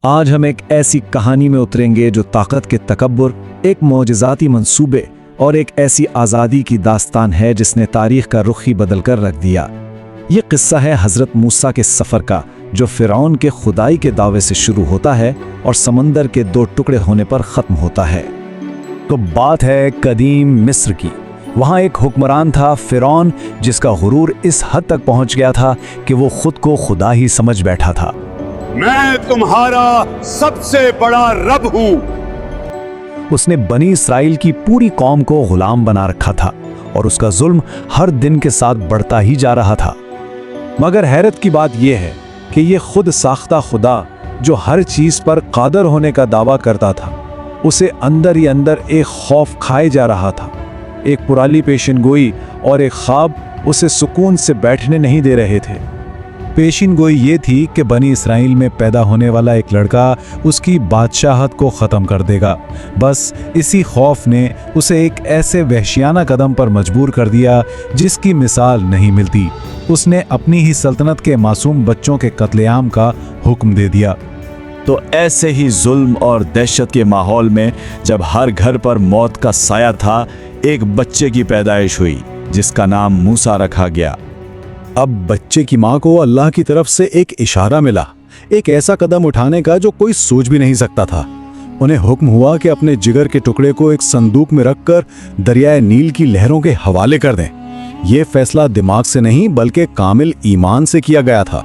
آج ہم ایک ایسی کہانی میں اتریں گے جو طاقت کے تکبر، ایک معجزاتی منصوبے اور ایک ایسی آزادی کی داستان ہے جس نے تاریخ کا رخ ہی بدل کر رکھ دیا۔ یہ قصہ ہے حضرت موسیٰ کے سفر کا، جو فرعون کے خدائی کے دعوے سے شروع ہوتا ہے اور سمندر کے 2 ٹکڑے ہونے پر ختم ہوتا ہے۔ تو بات ہے قدیم مصر کی۔ وہاں ایک حکمران تھا فرعون، جس کا غرور اس حد تک پہنچ گیا تھا کہ وہ خود کو خدا ہی سمجھ بیٹھا تھا۔ میں تمہارا سب سے بڑا رب ہوں۔ اس نے بنی اسرائیل کی پوری قوم کو غلام بنا رکھا تھا اور اس کا ظلم ہر دن کے ساتھ بڑھتا ہی جا رہا تھا۔ مگر حیرت کی بات یہ ہے کہ یہ خود ساختہ خدا جو ہر چیز پر قادر ہونے کا دعویٰ کرتا تھا، اسے اندر ہی اندر ایک خوف کھائے جا رہا تھا۔ ایک پرالی پیشن گوئی اور ایک خواب اسے سکون سے بیٹھنے نہیں دے رہے تھے۔ پیشین گوئی یہ تھی کہ بنی اسرائیل میں پیدا ہونے والا ایک لڑکا اس کی بادشاہت کو ختم کر دے گا۔ بس اسی خوف نے اسے ایک ایسے وحشیانہ قدم پر مجبور کر دیا جس کی مثال نہیں ملتی۔ اس نے اپنی ہی سلطنت کے معصوم بچوں کے قتل عام کا حکم دے دیا۔ تو ایسے ہی ظلم اور دہشت کے ماحول میں جب ہر گھر پر موت کا سایہ تھا، ایک بچے کی پیدائش ہوئی جس کا نام موسیٰ رکھا گیا۔ اب بچے کی ماں کو اللہ کی طرف سے ایک اشارہ ملا، ایک ایسا قدم اٹھانے کا جو کوئی سوچ بھی نہیں سکتا تھا۔ انہیں حکم ہوا کہ اپنے جگر کے ٹکڑے کو ایک صندوق میں رکھ کر دریائے نیل کی لہروں کے حوالے کر دیں۔ یہ فیصلہ دماغ سے نہیں بلکہ کامل ایمان سے کیا گیا تھا۔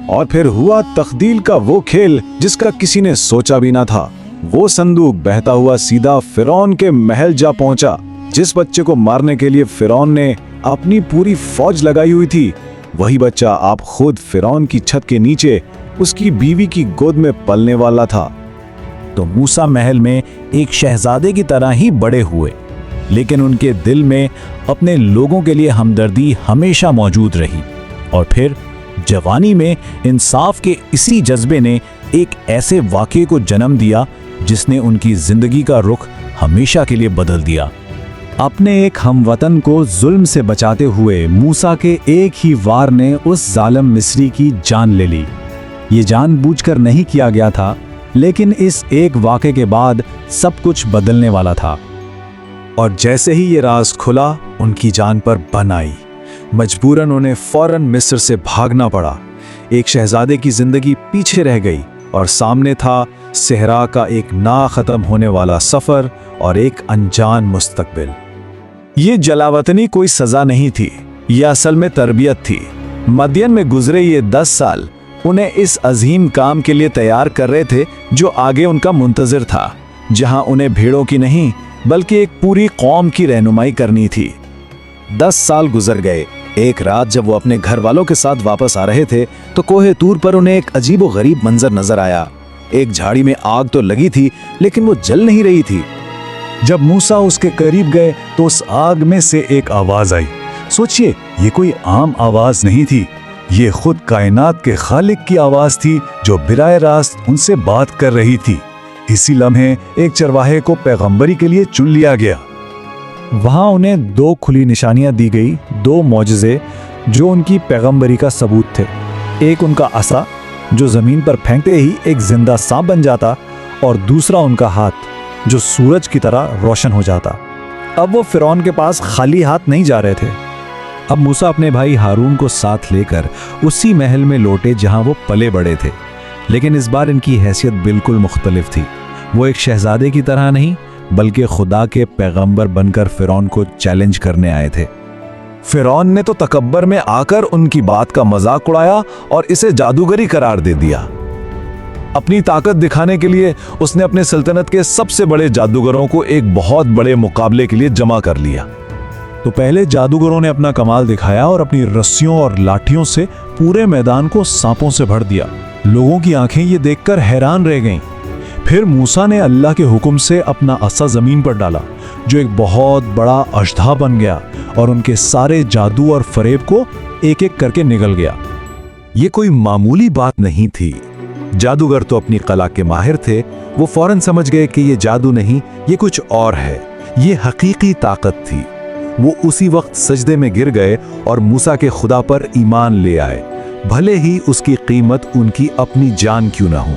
اور پھر ہوا تخدیل کا وہ کھیل جس کا کسی نے سوچا بھی نہ تھا۔ وہ صندوق بہتا ہوا سیدھا فرعون کے محل جا پہنچا۔ جس بچے کو مارنے کے لیے فرعون نے اپنی پوری فوج لگائی ہوئی تھی، وہی بچہ آپ خود فرعون کی چھت کے نیچے اس کی بیوی کی گود میں پلنے والا تھا۔ تو موسیٰ محل میں ایک شہزادے کی طرح ہی بڑے ہوئے، لیکن ان کے دل میں اپنے لوگوں کے لیے ہمدردی ہمیشہ موجود رہی۔ اور پھر جوانی میں انصاف کے اسی جذبے نے ایک ایسے واقعے کو جنم دیا جس نے ان کی زندگی کا رخ ہمیشہ کے لیے بدل دیا۔ اپنے ایک ہم وطن کو ظلم سے بچاتے ہوئے موسیٰ کے ایک ہی وار نے اس ظالم مصری کی جان لے لی۔ یہ جان بوجھ کر نہیں کیا گیا تھا، لیکن اس ایک واقعے کے بعد سب کچھ بدلنے والا تھا۔ اور جیسے ہی یہ راز کھلا، ان کی جان پر بن آئی۔ مجبوراً انہیں فوراً مصر سے بھاگنا پڑا۔ ایک شہزادے کی زندگی پیچھے رہ گئی اور سامنے تھا صحرا کا ایک نا ختم ہونے والا سفر اور ایک انجان مستقبل۔ یہ جلاوطنی کوئی سزا نہیں تھی، یہ اصل میں تربیت تھی۔ مدین میں گزرے یہ 10 سال انہیں اس عظیم کام کے لیے تیار کر رہے تھے جو آگے ان کا منتظر تھا، جہاں انہیں بھیڑوں کی نہیں بلکہ ایک پوری قوم کی رہنمائی کرنی تھی۔ 10 سال گزر گئے۔ ایک رات جب وہ اپنے گھر والوں کے ساتھ واپس آ رہے تھے تو کوہ طور پر انہیں ایک عجیب و غریب منظر نظر آیا۔ ایک جھاڑی میں آگ تو لگی تھی لیکن وہ جل نہیں رہی تھی۔ جب موسیٰ اس کے قریب گئے تو اس آگ میں سے ایک آواز آئی۔ سوچئے، یہ کوئی عام آواز نہیں تھی، یہ خود کائنات کے خالق کی آواز تھی جو براہ راست ان سے بات کر رہی تھی۔ اسی لمحے ایک چرواہے کو پیغمبری کے لیے چن لیا گیا۔ وہاں انہیں 2 کھلی نشانیاں دی گئی، 2 معجزے جو ان کی پیغمبری کا ثبوت تھے۔ ایک ان کا عصا جو زمین پر پھینکتے ہی ایک زندہ سانپ بن جاتا، اور دوسرا ان کا ہاتھ جو سورج کی طرح روشن ہو جاتا۔ اب وہ فرعون کے پاس خالی ہاتھ نہیں جا رہے تھے۔ اب موسیٰ اپنے بھائی ہارون کو ساتھ لے کر اسی محل میں لوٹے جہاں وہ پلے بڑے تھے، لیکن اس بار ان کی حیثیت بالکل مختلف تھی۔ وہ ایک شہزادے کی طرح نہیں بلکہ خدا کے پیغمبر بن کر فرعون کو چیلنج کرنے آئے تھے۔ فرعون نے تو تکبر میں آ کر ان کی بات کا مذاق اڑایا اور اسے جادوگری قرار دے دیا۔ اپنی طاقت دکھانے کے لیے اس نے اپنے سلطنت کے سب سے بڑے جادوگروں کو ایک بہت بڑے مقابلے کے لیے جمع کر لیا۔ تو پہلے جادوگروں نے اپنا کمال دکھایا اور اپنی رسیوں اور لاٹھیوں سے پورے میدان کو سانپوں سے بھر دیا۔ لوگوں کی آنکھیں یہ دیکھ کر حیران رہ گئیں۔ پھر موسیٰ نے اللہ کے حکم سے اپنا عصا زمین پر ڈالا جو ایک بہت بڑا اژدہا بن گیا اور ان کے سارے جادو اور فریب کو ایک ایک کر کے نگل گیا۔ یہ کوئی معمولی بات نہیں تھی۔ جادوگر تو اپنی کلا کے ماہر تھے۔ وہ فوراً سمجھ گئے کہ یہ جادو نہیں، یہ کچھ اور ہے، یہ حقیقی طاقت تھی۔ وہ اسی وقت سجدے میں گر گئے اور موسیٰ کے خدا پر ایمان لے آئے، بھلے ہی اس کی قیمت ان کی اپنی جان کیوں نہ ہو۔